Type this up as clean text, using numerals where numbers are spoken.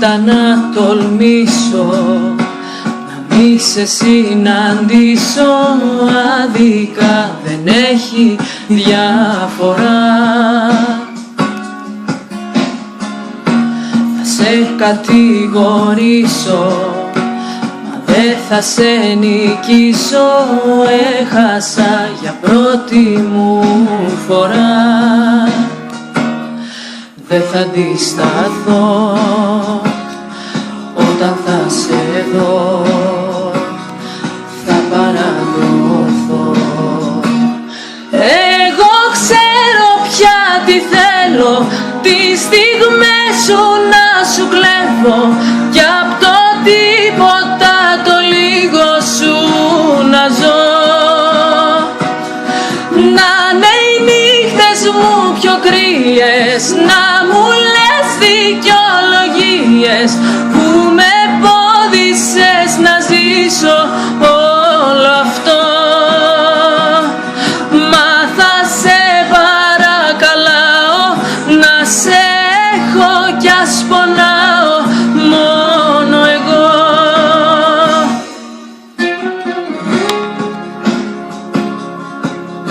Κοίτα να τολμήσω να μη σε συναντήσω, άδικα δεν έχει διαφορά. Θα σε κατηγορήσω, μα δεν θα σε νικήσω, έχασα για πρώτη μου φορά. Δεν θα αντισταθώ όταν θα σε δω, θα παραδοθώ. Εγώ ξέρω πια τι θέλω, τις στιγμές σου να σου κλέβω,